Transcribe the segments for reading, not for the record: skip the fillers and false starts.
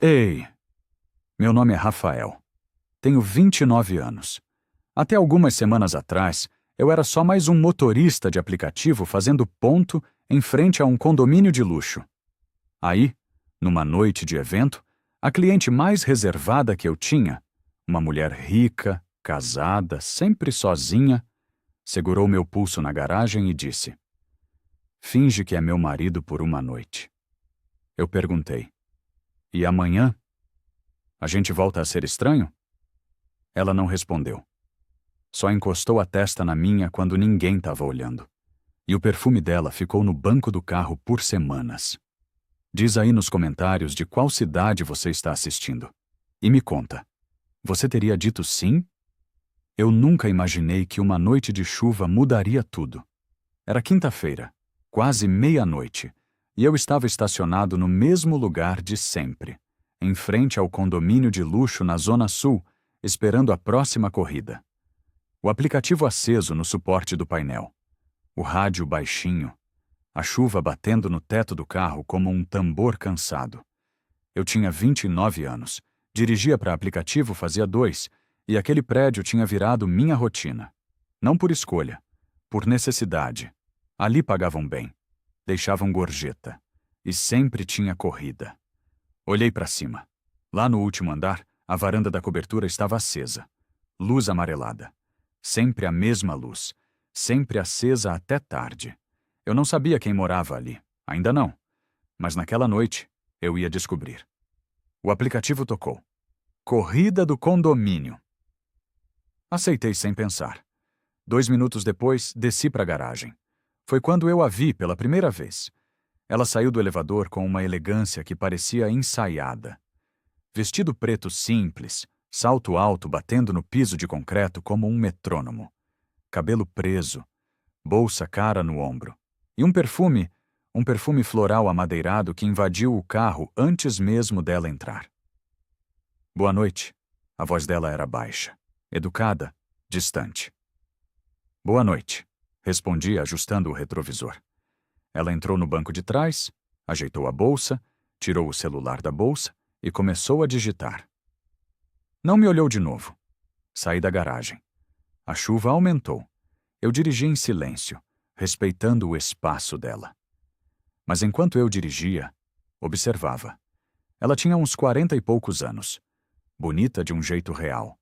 Ei, meu nome é Rafael. Tenho 29 anos. Até algumas semanas atrás, eu era só mais um motorista de aplicativo fazendo ponto em frente a um condomínio de luxo. Aí, numa noite de evento, a cliente mais reservada que eu tinha, uma mulher rica, casada, sempre sozinha, segurou meu pulso na garagem e disse: "Finge que é meu marido por uma noite." Eu perguntei: "E amanhã? A gente volta a ser estranho?" Ela não respondeu. Só encostou a testa na minha quando ninguém estava olhando. E o perfume dela ficou no banco do carro por semanas. Diz aí nos comentários de qual cidade você está assistindo. E me conta, você teria dito sim? Eu nunca imaginei que uma noite de chuva mudaria tudo. Era quinta-feira, quase meia-noite, e eu estava estacionado no mesmo lugar de sempre, em frente ao condomínio de luxo na Zona Sul, esperando a próxima corrida. O aplicativo aceso no suporte do painel. O rádio baixinho. A chuva batendo no teto do carro como um tambor cansado. Eu tinha 29 anos. Dirigia para aplicativo fazia 2, e aquele prédio tinha virado minha rotina. Não por escolha, por necessidade. Ali pagavam bem. Deixavam gorjeta. E sempre tinha corrida. Olhei para cima. Lá no último andar, a varanda da cobertura estava acesa. Luz amarelada. Sempre a mesma luz. Sempre acesa até tarde. Eu não sabia quem morava ali. Ainda não. Mas naquela noite, eu ia descobrir. O aplicativo tocou. Corrida do condomínio. Aceitei sem pensar. 2 minutos depois, desci para a garagem. Foi quando eu a vi pela primeira vez. Ela saiu do elevador com uma elegância que parecia ensaiada. Vestido preto simples, salto alto batendo no piso de concreto como um metrônomo. Cabelo preso, bolsa cara no ombro. E um perfume floral amadeirado que invadiu o carro antes mesmo dela entrar. "Boa noite." A voz dela era baixa, educada, distante. "Boa noite", respondi ajustando o retrovisor. Ela entrou no banco de trás, ajeitou a bolsa, tirou o celular da bolsa e começou a digitar. Não me olhou de novo. Saí da garagem. A chuva aumentou. Eu dirigi em silêncio, respeitando o espaço dela. Mas enquanto eu dirigia, observava. Ela tinha uns 40 e poucos anos. Bonita de um jeito real.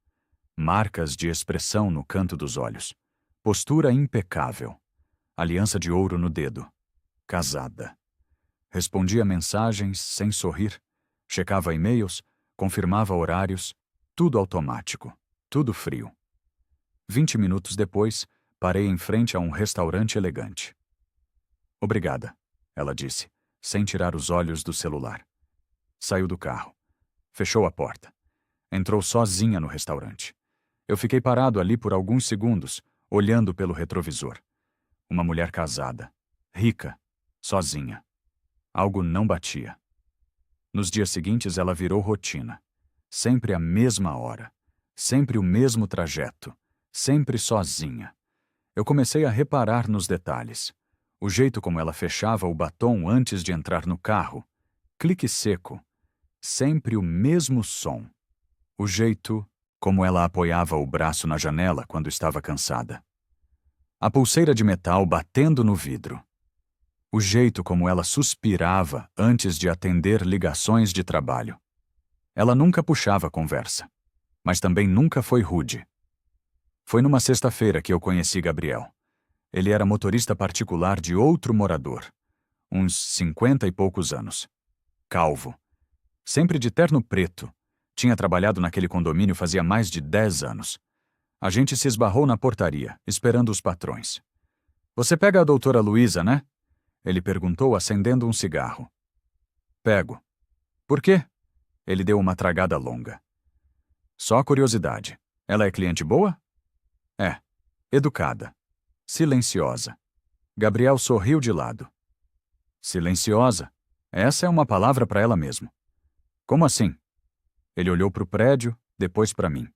Marcas de expressão no canto dos olhos. Postura impecável. Aliança de ouro no dedo. Casada. Respondia mensagens sem sorrir. Checava e-mails, confirmava horários. Tudo automático. Tudo frio. 20 minutos depois, parei em frente a um restaurante elegante. "Obrigada", ela disse, sem tirar os olhos do celular. Saiu do carro. Fechou a porta. Entrou sozinha no restaurante. Eu fiquei parado ali por alguns segundos, olhando pelo retrovisor. Uma mulher casada, rica, sozinha. Algo não batia. Nos dias seguintes ela virou rotina. Sempre a mesma hora. Sempre o mesmo trajeto. Sempre sozinha. Eu comecei a reparar nos detalhes. O jeito como ela fechava o batom antes de entrar no carro. Clique seco. Sempre o mesmo som. O jeito como ela apoiava o braço na janela quando estava cansada. A pulseira de metal batendo no vidro. O jeito como ela suspirava antes de atender ligações de trabalho. Ela nunca puxava conversa, mas também nunca foi rude. Foi numa sexta-feira que eu conheci Gabriel. Ele era motorista particular de outro morador, uns 50 e poucos anos. Calvo. Sempre de terno preto. Tinha trabalhado naquele condomínio fazia mais de 10 anos. A gente se esbarrou na portaria, esperando os patrões. "Você pega a doutora Luísa, né?" Ele perguntou, acendendo um cigarro. "Pego." "Por quê?" Ele deu uma tragada longa. "Só curiosidade. Ela é cliente boa?" "É. Educada. Silenciosa." Gabriel sorriu de lado. "Silenciosa? Essa é uma palavra para ela mesmo." "Como assim?" Ele olhou para o prédio, depois para mim.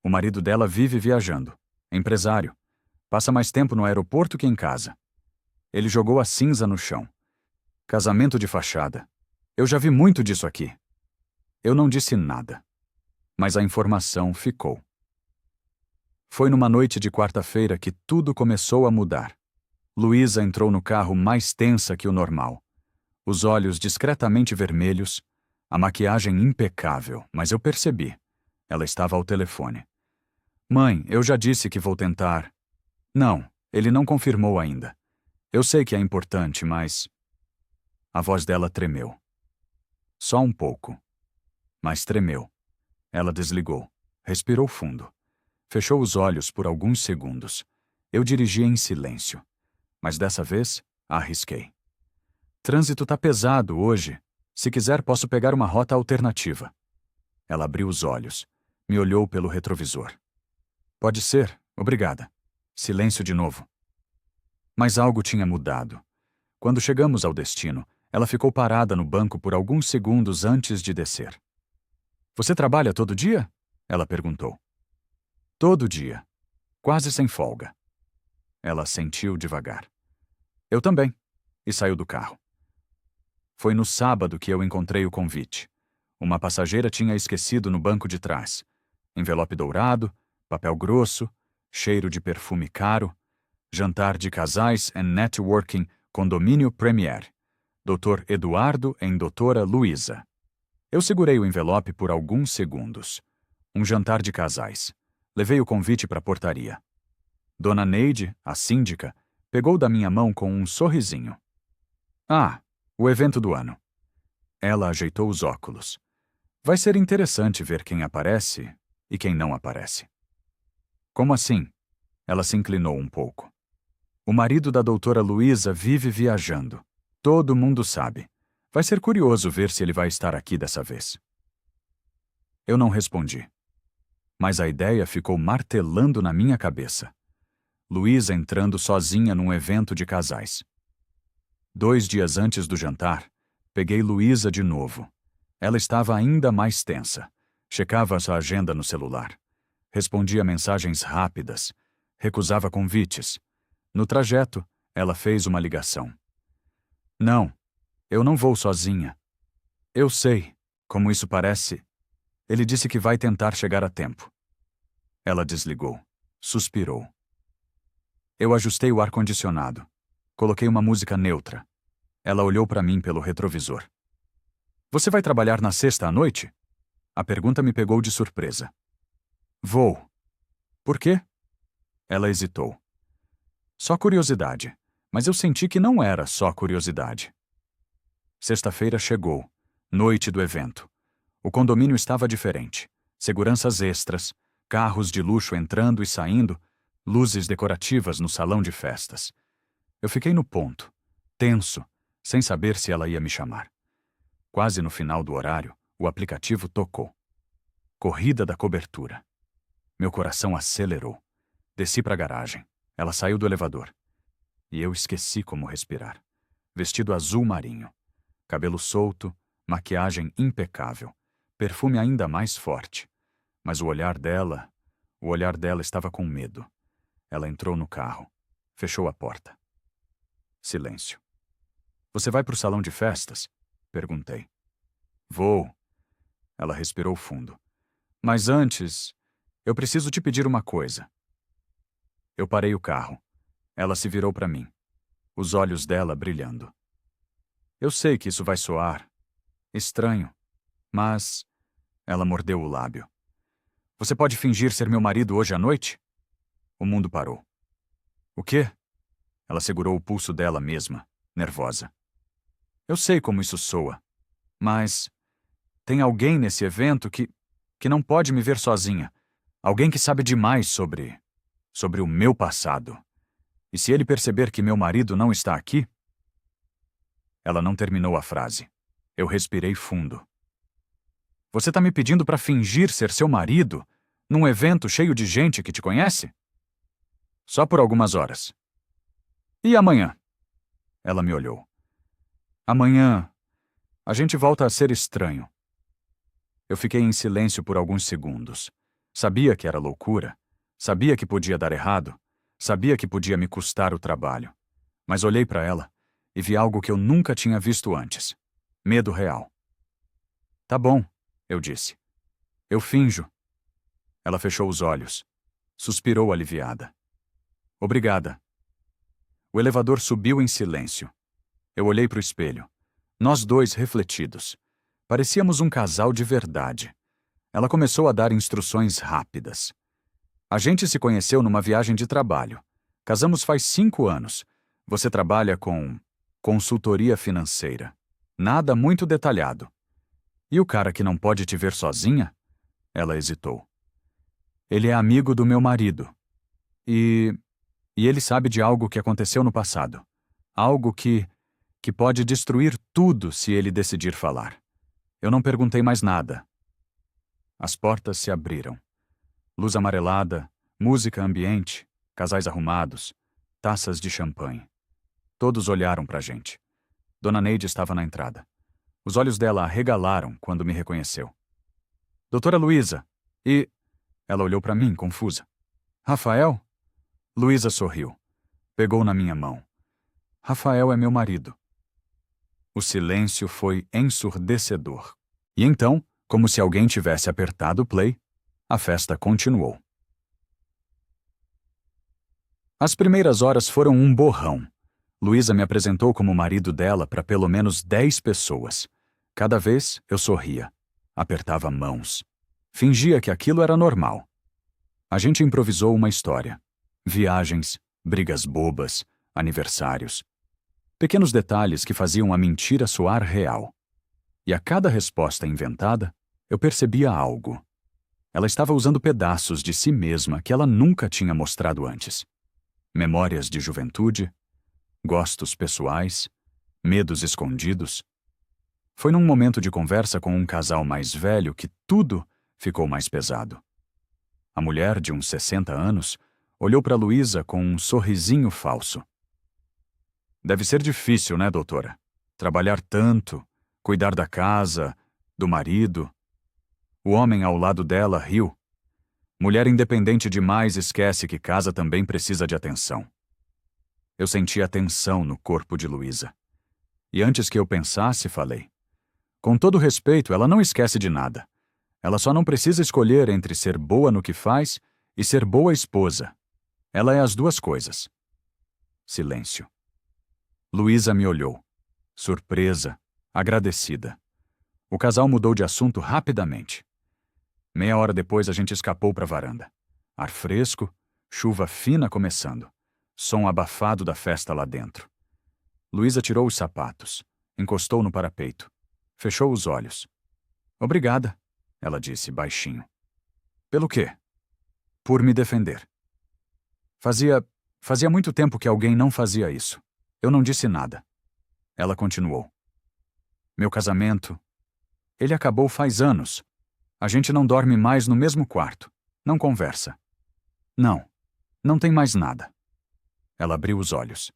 "O marido dela vive viajando. Empresário. Passa mais tempo no aeroporto que em casa." Ele jogou a cinza no chão. "Casamento de fachada. Eu já vi muito disso aqui." Eu não disse nada, mas a informação ficou. Foi numa noite de quarta-feira que tudo começou a mudar. Luísa entrou no carro mais tensa que o normal. Os olhos discretamente vermelhos, a maquiagem impecável, mas eu percebi. Ela estava ao telefone. Mãe, eu já disse que vou tentar. Não, ele não confirmou ainda. Eu sei que é importante, mas... A voz dela tremeu. Só um pouco. Mas tremeu. Ela desligou. Respirou fundo. Fechou os olhos por alguns segundos. Eu dirigi em silêncio. Mas dessa vez, arrisquei. Trânsito tá pesado hoje. Se quiser, posso pegar uma rota alternativa. Ela abriu os olhos. Me olhou pelo retrovisor. Pode ser, obrigada. Silêncio de novo. Mas algo tinha mudado. Quando chegamos ao destino, ela ficou parada no banco por alguns segundos antes de descer. Você trabalha todo dia? Ela perguntou. Todo dia. Quase sem folga. Ela assentiu devagar. Eu também. E saiu do carro. Foi no sábado que eu encontrei o convite. Uma passageira tinha esquecido no banco de trás. Envelope dourado, papel grosso, cheiro de perfume caro, jantar de casais and networking, condomínio Premier. Dr. Eduardo em Doutora Luísa. Eu segurei o envelope por alguns segundos. Um jantar de casais. Levei o convite para a portaria. Dona Neide, a síndica, pegou da minha mão com um sorrisinho. Ah, o evento do ano. Ela ajeitou os óculos. Vai ser interessante ver quem aparece e quem não aparece. Como assim? Ela se inclinou um pouco. O marido da doutora Luísa vive viajando. Todo mundo sabe. Vai ser curioso ver se ele vai estar aqui dessa vez. Eu não respondi. Mas a ideia ficou martelando na minha cabeça. Luísa entrando sozinha num evento de casais. 2 dias antes do jantar, peguei Luísa de novo. Ela estava ainda mais tensa. Checava sua agenda no celular. Respondia mensagens rápidas. Recusava convites. No trajeto, ela fez uma ligação. Não, eu não vou sozinha. Eu sei, como isso parece. Ele disse que vai tentar chegar a tempo. Ela desligou. Suspirou. Eu ajustei o ar-condicionado. Coloquei uma música neutra. Ela olhou para mim pelo retrovisor. Você vai trabalhar na sexta à noite? A pergunta me pegou de surpresa. Vou. Por quê? Ela hesitou. Só curiosidade, mas eu senti que não era só curiosidade. Sexta-feira chegou, noite do evento. O condomínio estava diferente. Seguranças extras, carros de luxo entrando e saindo, luzes decorativas no salão de festas. Eu fiquei no ponto, tenso, sem saber se ela ia me chamar. Quase no final do horário, o aplicativo tocou. Corrida da cobertura. Meu coração acelerou. Desci para a garagem. Ela saiu do elevador. E eu esqueci como respirar. Vestido azul marinho. Cabelo solto, maquiagem impecável. Perfume ainda mais forte. Mas o olhar dela estava com medo. Ela entrou no carro. Fechou a porta. Silêncio. Você vai para o salão de festas? Perguntei. Vou. Ela respirou fundo. Mas antes, eu preciso te pedir uma coisa. Eu parei o carro. Ela se virou para mim. Os olhos dela brilhando. Eu sei que isso vai soar estranho, mas... Ela mordeu o lábio. Você pode fingir ser meu marido hoje à noite? O mundo parou. O quê? Ela segurou o pulso dela mesma, nervosa. Eu sei como isso soa, mas... Tem alguém nesse evento que não pode me ver sozinha. Alguém que sabe demais sobre o meu passado. E se ele perceber que meu marido não está aqui... Ela não terminou a frase. Eu respirei fundo. Você tá me pedindo para fingir ser seu marido num evento cheio de gente que te conhece? Só por algumas horas. E amanhã? Ela me olhou. Amanhã, a gente volta a ser estranho. Eu fiquei em silêncio por alguns segundos. Sabia que era loucura. Sabia que podia dar errado. Sabia que podia me custar o trabalho. Mas olhei para ela e vi algo que eu nunca tinha visto antes. Medo real. Tá bom, Eu disse. Eu finjo. Ela fechou os olhos. Suspirou aliviada. Obrigada. O elevador subiu em silêncio. Eu olhei para o espelho. Nós dois refletidos. Parecíamos um casal de verdade. Ela começou a dar instruções rápidas. A gente se conheceu numa viagem de trabalho. Casamos faz 5 anos. Você trabalha com consultoria financeira. Nada muito detalhado. E o cara que não pode te ver sozinha? Ela hesitou. Ele é amigo do meu marido. E ele sabe de algo que aconteceu no passado. Algo que pode destruir tudo se ele decidir falar. Eu não perguntei mais nada. As portas se abriram. Luz amarelada, música ambiente, casais arrumados, taças de champanhe. Todos olharam pra gente. Dona Neide estava na entrada. Os olhos dela arregalaram quando me reconheceu. Doutora Luísa, e... Ela olhou pra mim, confusa. Rafael? Luísa sorriu. Pegou na minha mão. Rafael é meu marido. O silêncio foi ensurdecedor. E então, como se alguém tivesse apertado o play, a festa continuou. As primeiras horas foram um borrão. Luísa me apresentou como marido dela para pelo menos 10 pessoas. Cada vez eu sorria, apertava mãos. Fingia que aquilo era normal. A gente improvisou uma história. Viagens, brigas bobas, aniversários. Pequenos detalhes que faziam a mentira soar real. E a cada resposta inventada, eu percebia algo. Ela estava usando pedaços de si mesma que ela nunca tinha mostrado antes. Memórias de juventude, gostos pessoais, medos escondidos. Foi num momento de conversa com um casal mais velho que tudo ficou mais pesado. A mulher, de uns 60 anos, olhou para Luísa com um sorrisinho falso. Deve ser difícil, né, doutora? Trabalhar tanto, cuidar da casa, do marido. O homem ao lado dela riu. Mulher independente demais esquece que casa também precisa de atenção. Eu senti a tensão no corpo de Luísa. E antes que eu pensasse, falei. Com todo respeito, ela não esquece de nada. Ela só não precisa escolher entre ser boa no que faz e ser boa esposa. Ela é as duas coisas. Silêncio. Luísa me olhou. Surpresa, agradecida. O casal mudou de assunto rapidamente. Meia hora depois a gente escapou para a varanda. Ar fresco, chuva fina começando. Som abafado da festa lá dentro. Luísa tirou os sapatos, encostou no parapeito, fechou os olhos. Obrigada, ela disse baixinho. Pelo quê? Por me defender. Fazia muito tempo que alguém não fazia isso. Eu não disse nada. Ela continuou. Meu casamento... Ele acabou faz anos. A gente não dorme mais no mesmo quarto. Não conversa. Não tem mais nada. Ela abriu os olhos.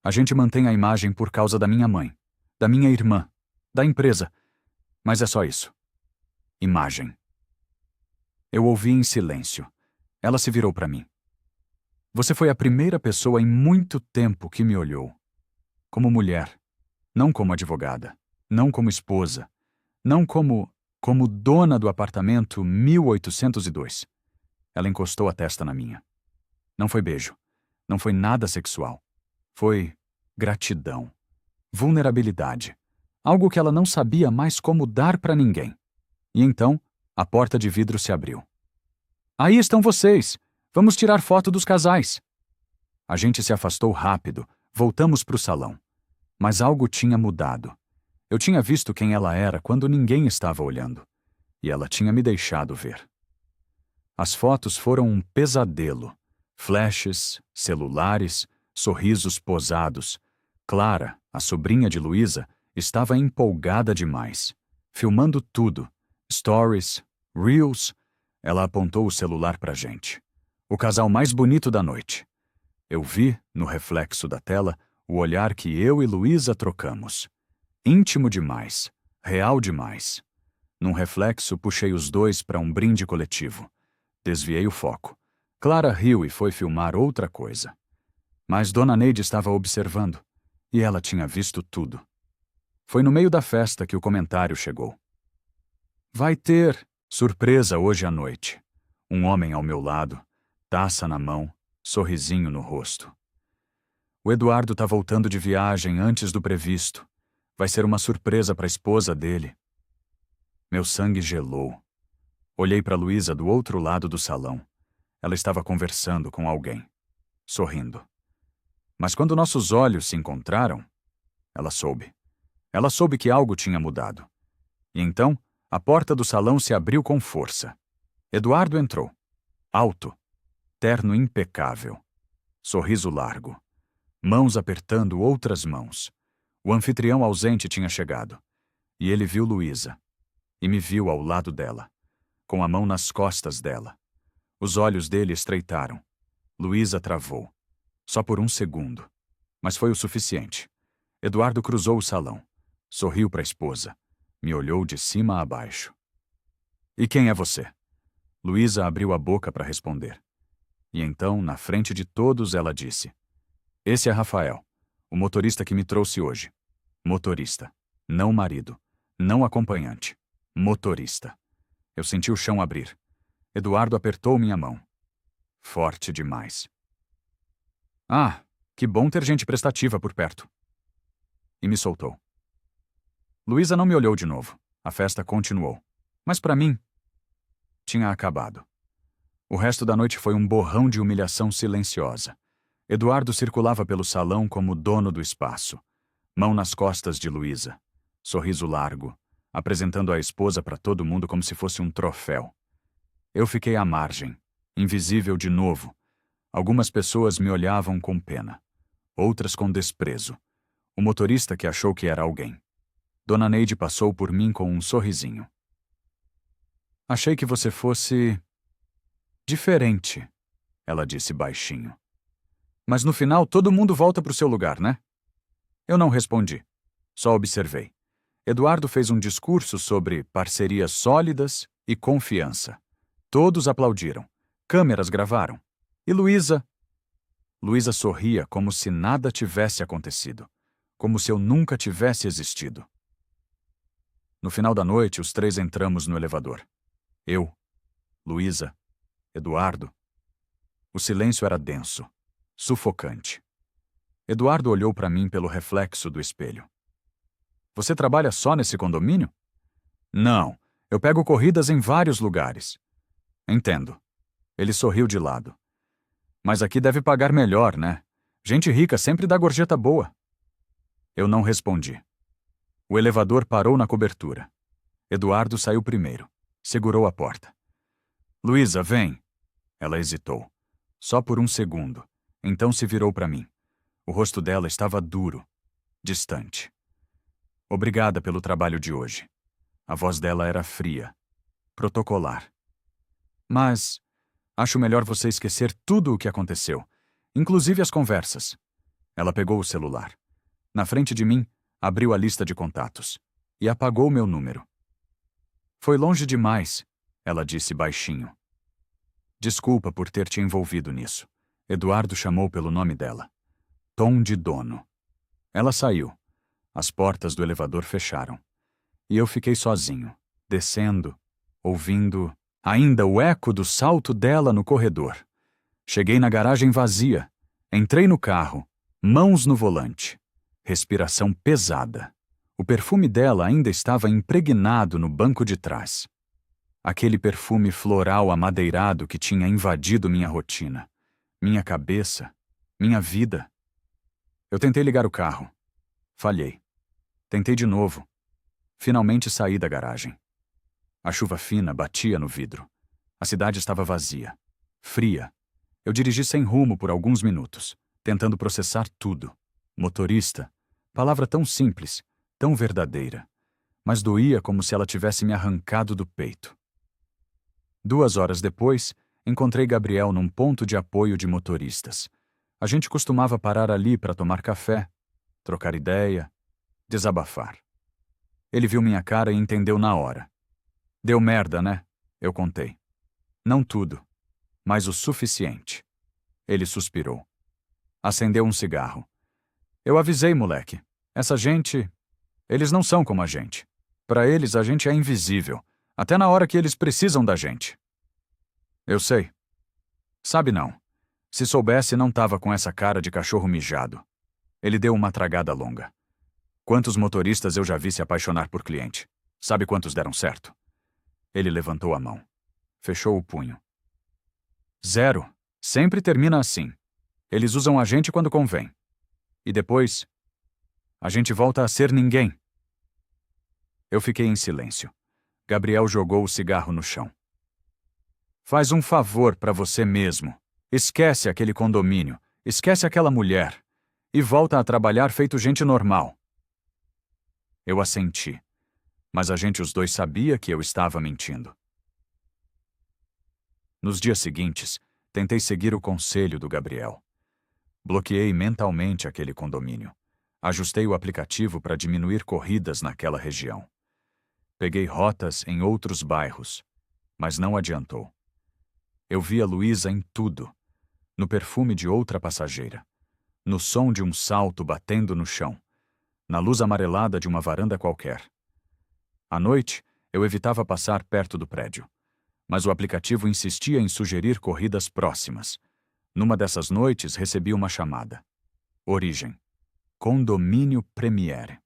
A gente mantém a imagem por causa da minha mãe, da minha irmã, da empresa. Mas é só isso. Imagem. Eu ouvi em silêncio. Ela se virou para mim. Você foi a primeira pessoa em muito tempo que me olhou. Como mulher. Não como advogada. Não como esposa. Não como dona do apartamento 1802. Ela encostou a testa na minha. Não foi beijo. Não foi nada sexual. Foi gratidão. Vulnerabilidade. Algo que ela não sabia mais como dar para ninguém. E então, a porta de vidro se abriu. Aí estão vocês! Vamos tirar foto dos casais! A gente se afastou rápido, voltamos para o salão. Mas algo tinha mudado. Eu tinha visto quem ela era quando ninguém estava olhando. E ela tinha me deixado ver. As fotos foram um pesadelo. Flashes, celulares, sorrisos posados. Clara, a sobrinha de Luísa, estava empolgada demais. Filmando tudo. Stories, Reels. Ela apontou o celular pra gente. O casal mais bonito da noite. Eu vi, no reflexo da tela, o olhar que eu e Luísa trocamos. Íntimo demais. Real demais. Num reflexo, puxei os dois para um brinde coletivo. Desviei o foco. Clara riu e foi filmar outra coisa. Mas Dona Neide estava observando, e ela tinha visto tudo. Foi no meio da festa que o comentário chegou. Vai ter surpresa hoje à noite. Um homem ao meu lado, taça na mão, sorrisinho no rosto. O Eduardo tá voltando de viagem antes do previsto. Vai ser uma surpresa para a esposa dele. Meu sangue gelou. Olhei para Luísa do outro lado do salão. Ela estava conversando com alguém, sorrindo. Mas quando nossos olhos se encontraram, ela soube. Ela soube que algo tinha mudado. E então, a porta do salão se abriu com força. Eduardo entrou. Alto, terno impecável, sorriso largo, mãos apertando outras mãos. O anfitrião ausente tinha chegado. E ele viu Luísa. E me viu ao lado dela, com a mão nas costas dela. Os olhos dele estreitaram. Luísa travou. Só por um segundo. Mas foi o suficiente. Eduardo cruzou o salão. Sorriu para a esposa. Me olhou de cima a baixo. E quem é você? Luísa abriu a boca para responder. E então, na frente de todos, ela disse: Esse é Rafael, o motorista que me trouxe hoje. Motorista. Não marido. Não acompanhante. Motorista. Eu senti o chão abrir. Eduardo apertou minha mão. Forte demais. Ah, que bom ter gente prestativa por perto. E me soltou. Luísa não me olhou de novo. A festa continuou. Mas para mim, tinha acabado. O resto da noite foi um borrão de humilhação silenciosa. Eduardo circulava pelo salão como dono do espaço. Mão nas costas de Luísa. Sorriso largo, apresentando a esposa para todo mundo como se fosse um troféu. Eu fiquei à margem, invisível de novo. Algumas pessoas me olhavam com pena, outras com desprezo. O motorista que achou que era alguém. Dona Neide passou por mim com um sorrisinho. Achei que você fosse diferente, ela disse baixinho. Mas no final todo mundo volta pro seu lugar, né? Eu não respondi, só observei. Eduardo fez um discurso sobre parcerias sólidas e confiança. Todos aplaudiram. Câmeras gravaram. E Luísa? Luísa sorria como se nada tivesse acontecido. Como se eu nunca tivesse existido. No final da noite, os três entramos no elevador. Eu, Luísa, Eduardo. O silêncio era denso, sufocante. Eduardo olhou para mim pelo reflexo do espelho. Você trabalha só nesse condomínio? Não, eu pego corridas em vários lugares. Entendo. Ele sorriu de lado. Mas aqui deve pagar melhor, né? Gente rica sempre dá gorjeta boa. Eu não respondi. O elevador parou na cobertura. Eduardo saiu primeiro. Segurou a porta. Luísa, vem. Ela hesitou. Só por um segundo. Então se virou para mim. O rosto dela estava duro, distante. Obrigada pelo trabalho de hoje. A voz dela era fria, protocolar. Mas acho melhor você esquecer tudo o que aconteceu, inclusive as conversas. Ela pegou o celular. Na frente de mim, abriu a lista de contatos e apagou meu número. Foi longe demais, ela disse baixinho. Desculpa por ter te envolvido nisso. Eduardo chamou pelo nome dela. Tom de dono. Ela saiu. As portas do elevador fecharam. E eu fiquei sozinho, descendo, ouvindo ainda o eco do salto dela no corredor. Cheguei na garagem vazia. Entrei no carro, mãos no volante. Respiração pesada. O perfume dela ainda estava impregnado no banco de trás. Aquele perfume floral amadeirado que tinha invadido minha rotina, minha cabeça, minha vida. Eu tentei ligar o carro. Falhei. Tentei de novo. Finalmente saí da garagem. A chuva fina batia no vidro. A cidade estava vazia, fria. Eu dirigi sem rumo por alguns minutos, tentando processar tudo. Motorista, palavra tão simples, tão verdadeira, mas doía como se ela tivesse me arrancado do peito. 2 horas depois, encontrei Gabriel num ponto de apoio de motoristas. A gente costumava parar ali para tomar café, trocar ideia, desabafar. Ele viu minha cara e entendeu na hora. Deu merda, né? Eu contei. Não tudo, mas o suficiente. Ele suspirou. Acendeu um cigarro. Eu avisei, moleque. Essa gente... Eles não são como a gente. Para eles, a gente é invisível. Até na hora que eles precisam da gente. Eu sei. Sabe não. Se soubesse, não tava com essa cara de cachorro mijado. Ele deu uma tragada longa. Quantos motoristas eu já vi se apaixonar por cliente? Sabe quantos deram certo? Ele levantou a mão. Fechou o punho. 0. Sempre termina assim. Eles usam a gente quando convém. E depois, a gente volta a ser ninguém. Eu fiquei em silêncio. Gabriel jogou o cigarro no chão. Faz um favor para você mesmo. Esquece aquele condomínio. Esquece aquela mulher. E volta a trabalhar feito gente normal. Eu assenti. Mas a gente os dois sabia que eu estava mentindo. Nos dias seguintes, tentei seguir o conselho do Gabriel. Bloqueei mentalmente aquele condomínio. Ajustei o aplicativo para diminuir corridas naquela região. Peguei rotas em outros bairros, mas não adiantou. Eu via Luísa em tudo, no perfume de outra passageira, no som de um salto batendo no chão, na luz amarelada de uma varanda qualquer. À noite, eu evitava passar perto do prédio, mas o aplicativo insistia em sugerir corridas próximas. Numa dessas noites, recebi uma chamada. Origem. Condomínio Premiere.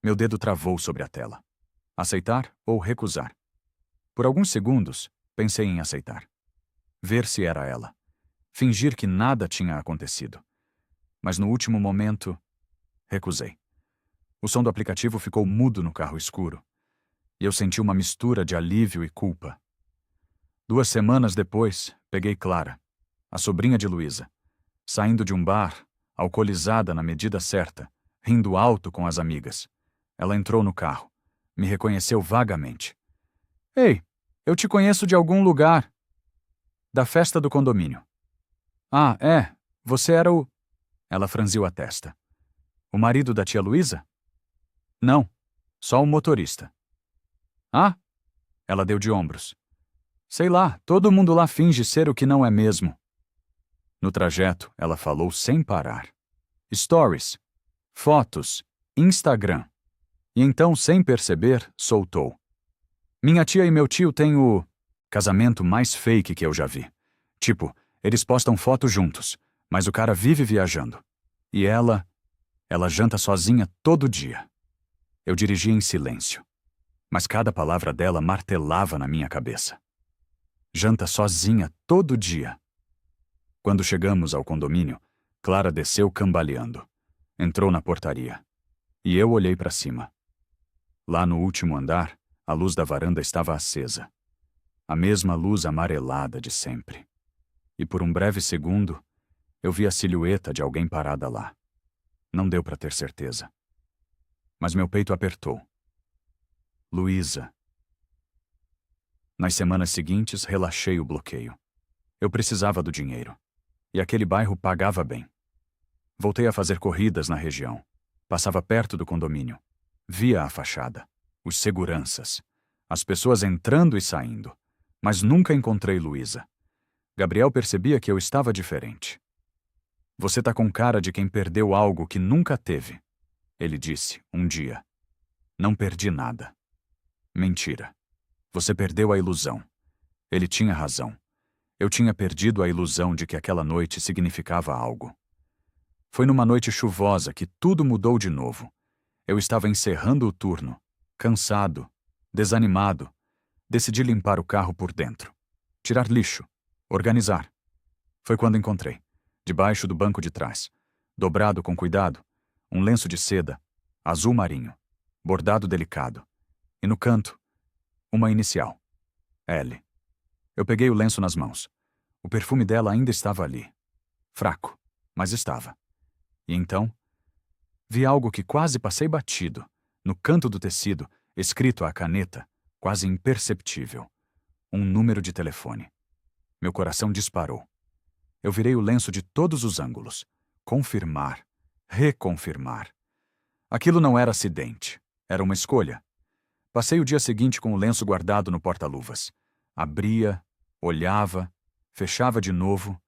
Meu dedo travou sobre a tela. Aceitar ou recusar? Por alguns segundos, pensei em aceitar. Ver se era ela. Fingir que nada tinha acontecido. Mas no último momento, recusei. O som do aplicativo ficou mudo no carro escuro. E eu senti uma mistura de alívio e culpa. 2 semanas depois, peguei Clara, a sobrinha de Luísa, saindo de um bar, alcoolizada na medida certa, rindo alto com as amigas. Ela entrou no carro. Me reconheceu vagamente. Ei, eu te conheço de algum lugar. Da festa do condomínio. Ah, é? Você era o... Ela franziu a testa. O marido da tia Luísa? Não, só o motorista. Ah? Ela deu de ombros. Sei lá, todo mundo lá finge ser o que não é mesmo. No trajeto, ela falou sem parar. Stories, fotos, Instagram. E então, sem perceber, soltou. Minha tia e meu tio têm o casamento mais fake que eu já vi. Tipo, eles postam fotos juntos, mas o cara vive viajando. E ela janta sozinha todo dia. Eu dirigia em silêncio, mas cada palavra dela martelava na minha cabeça. Janta sozinha todo dia. Quando chegamos ao condomínio, Clara desceu cambaleando. Entrou na portaria. E eu olhei para cima. Lá no último andar, a luz da varanda estava acesa. A mesma luz amarelada de sempre. E por um breve segundo, eu vi a silhueta de alguém parada lá. Não deu para ter certeza. Mas meu peito apertou. Luísa. Nas semanas seguintes, relaxei o bloqueio. Eu precisava do dinheiro. E aquele bairro pagava bem. Voltei a fazer corridas na região. Passava perto do condomínio. Via a fachada, os seguranças, as pessoas entrando e saindo. Mas nunca encontrei Luísa. Gabriel percebia que eu estava diferente. Você tá com cara de quem perdeu algo que nunca teve, ele disse, um dia. Não perdi nada. Mentira. Você perdeu a ilusão. Ele tinha razão. Eu tinha perdido a ilusão de que aquela noite significava algo. Foi numa noite chuvosa que tudo mudou de novo. Eu estava encerrando o turno, cansado, desanimado. Decidi limpar o carro por dentro. Tirar lixo. Organizar. Foi quando encontrei, debaixo do banco de trás, dobrado com cuidado, um lenço de seda, azul marinho, bordado delicado. E no canto, uma inicial. L. Eu peguei o lenço nas mãos. O perfume dela ainda estava ali. Fraco, mas estava. E então, vi algo que quase passei batido, no canto do tecido, escrito à caneta, quase imperceptível. Um número de telefone. Meu coração disparou. Eu virei o lenço de todos os ângulos. Confirmar. Reconfirmar. Aquilo não era acidente. Era uma escolha. Passei o dia seguinte com o lenço guardado no porta-luvas. Abria, olhava, fechava de novo.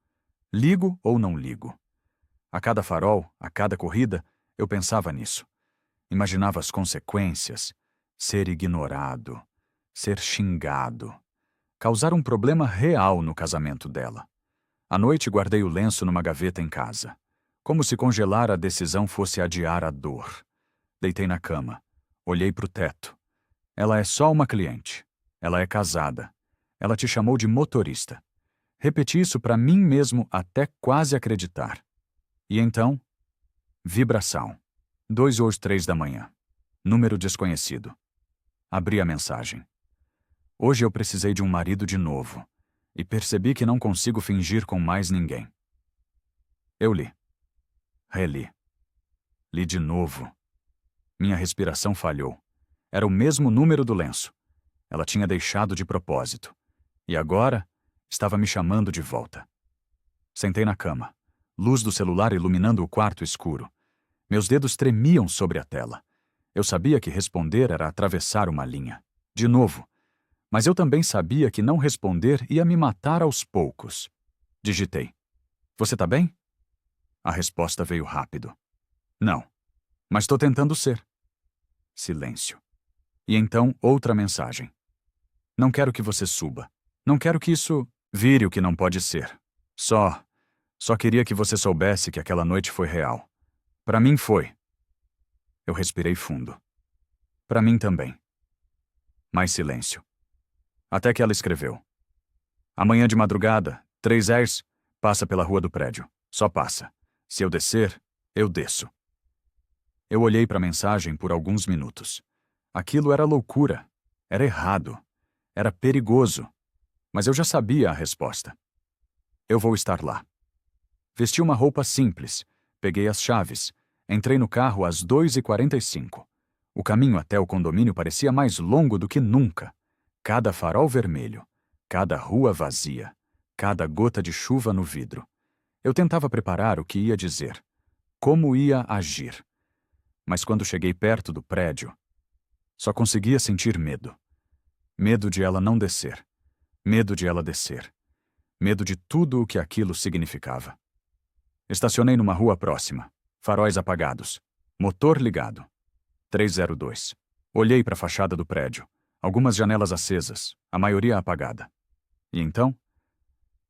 Ligo ou não ligo? A cada farol, a cada corrida, eu pensava nisso. Imaginava as consequências. Ser ignorado. ser xingado, causar um problema real no casamento dela. À noite guardei o lenço numa gaveta em casa, como se congelar a decisão fosse adiar a dor. Deitei na cama, olhei para o teto. Ela é só uma cliente. Ela é casada. Ela te chamou de motorista. Repeti isso para mim mesmo até quase acreditar. E então, vibração. 2 ou 3 da manhã. Número desconhecido. Abri a mensagem. Hoje eu precisei de um marido de novo. E percebi que não consigo fingir com mais ninguém. Eu li. Reli. Li de novo. Minha respiração falhou. Era o mesmo número do lenço. Ela tinha deixado de propósito. E agora, estava me chamando de volta. Sentei na cama, luz do celular iluminando o quarto escuro. Meus dedos tremiam sobre a tela. Eu sabia que responder era atravessar uma linha. De novo. Mas eu também sabia que não responder ia me matar aos poucos. Digitei. Você tá bem? A resposta veio rápido. Não. Mas tô tentando ser. Silêncio. E então outra mensagem. Não quero que você suba. Não quero que isso vire o que não pode ser. Só queria que você soubesse que aquela noite foi real. Pra mim foi. Eu respirei fundo. Pra mim também. Mais silêncio. Até que ela escreveu. Amanhã de madrugada, 3 airs, passa pela rua do prédio. Só passa. Se eu descer, eu desço. Eu olhei para a mensagem por alguns minutos. Aquilo era loucura. Era errado. Era perigoso. Mas eu já sabia a resposta. Eu vou estar lá. Vesti uma roupa simples. Peguei as chaves. Entrei no carro às 2h45. O caminho até o condomínio parecia mais longo do que nunca. Cada farol vermelho. Cada rua vazia. Cada gota de chuva no vidro. Eu tentava preparar o que ia dizer. Como ia agir. Mas quando cheguei perto do prédio, só conseguia sentir medo. Medo de ela não descer. Medo de ela descer. Medo de tudo o que aquilo significava. Estacionei numa rua próxima. Faróis apagados. Motor ligado. 302. Olhei para a fachada do prédio. Algumas janelas acesas, a maioria apagada. E então,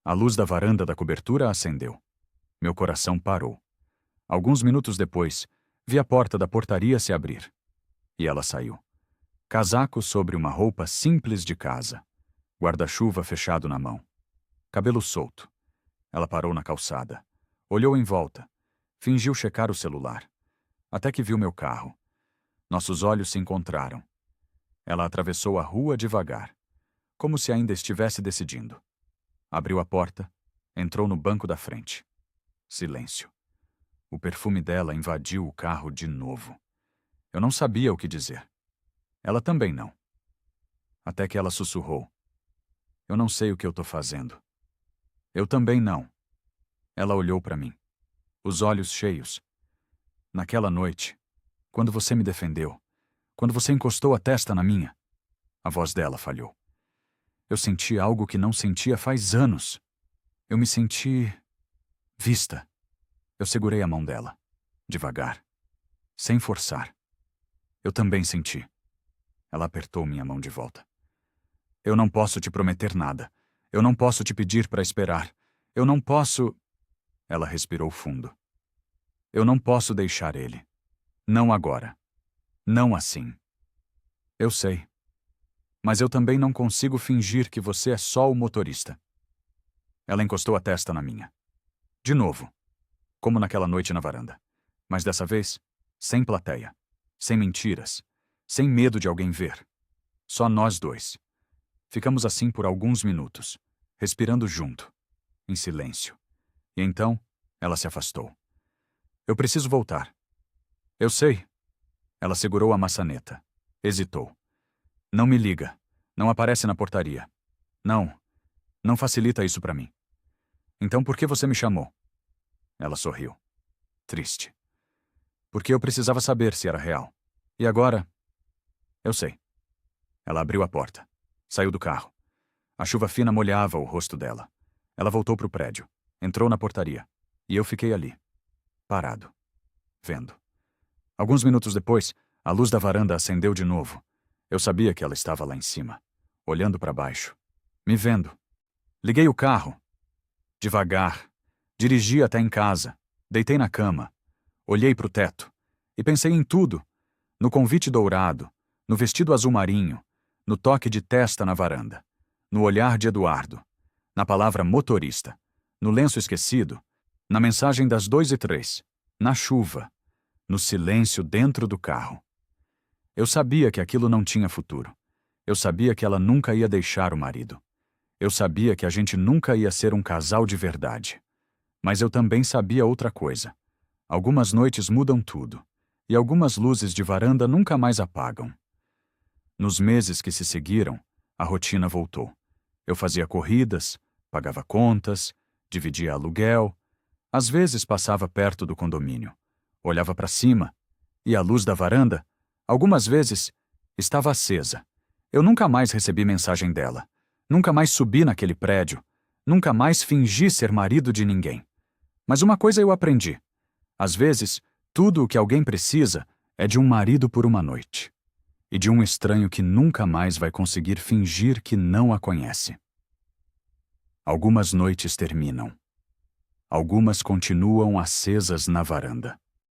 a luz da varanda da cobertura acendeu. Meu coração parou. Alguns minutos depois, vi a porta da portaria se abrir. E ela saiu. Casaco sobre uma roupa simples de casa. Guarda-chuva fechado na mão. Cabelo solto. Ela parou na calçada. Olhou em volta. Fingiu checar o celular. Até que viu meu carro. Nossos olhos se encontraram. Ela atravessou a rua devagar, como se ainda estivesse decidindo. Abriu a porta, entrou no banco da frente. Silêncio. O perfume dela invadiu o carro de novo. Eu não sabia o que dizer. Ela também não. Até que ela sussurrou. Eu não sei o que eu tô fazendo. Eu também não. Ela olhou para mim, os olhos cheios. Naquela noite, quando você me defendeu, quando você encostou a testa na minha, a voz dela falhou. Eu senti algo que não sentia faz anos. Eu me senti vista. Eu segurei a mão dela, devagar, sem forçar. Eu também senti. Ela apertou minha mão de volta. Eu não posso te prometer nada. Eu não posso te pedir para esperar. Eu não posso... Ela respirou fundo. Eu não posso deixar ele. Não agora. Não assim. Eu sei. Mas eu também não consigo fingir que você é só o motorista. Ela encostou a testa na minha. De novo. Como naquela noite na varanda. Mas dessa vez, sem plateia. Sem mentiras. Sem medo de alguém ver. Só nós dois. Ficamos assim por alguns minutos, respirando junto, em silêncio. E então, ela se afastou. Eu preciso voltar. Eu sei. Ela segurou a maçaneta. Hesitou. Não me liga. Não aparece na portaria. Não. Não facilita isso para mim. Então por que você me chamou? Ela sorriu. Triste. Porque eu precisava saber se era real. E agora... Eu sei. Ela abriu a porta. Saiu do carro. A chuva fina molhava o rosto dela. Ela voltou para o prédio. Entrou na portaria. E eu fiquei ali. Parado. Vendo. Alguns minutos depois, a luz da varanda acendeu de novo. Eu sabia que ela estava lá em cima. olhando para baixo, me vendo. Liguei o carro. Devagar. Dirigi até em casa. Deitei na cama. Olhei para o teto. E pensei em tudo. No convite dourado. No vestido azul marinho. No toque de testa na varanda. No olhar de Eduardo. Na palavra motorista. No lenço esquecido. Na mensagem das 2h03. Na chuva. No silêncio dentro do carro. Eu sabia que aquilo não tinha futuro. Eu sabia que ela nunca ia deixar o marido. Eu sabia que a gente nunca ia ser um casal de verdade. Mas eu também sabia outra coisa. Algumas noites mudam tudo. E algumas luzes de varanda nunca mais apagam. Nos meses que se seguiram, a rotina voltou. Eu fazia corridas, pagava contas, dividia aluguel. Às vezes passava perto do condomínio. Olhava para cima. E a luz da varanda, algumas vezes, estava acesa. Eu nunca mais recebi mensagem dela. Nunca mais subi naquele prédio. Nunca mais fingi ser marido de ninguém. Mas uma coisa eu aprendi. Às vezes, tudo o que alguém precisa é de um marido por uma noite. E de um estranho que nunca mais vai conseguir fingir que não a conhece. Algumas noites terminam. Algumas continuam acesas na varanda.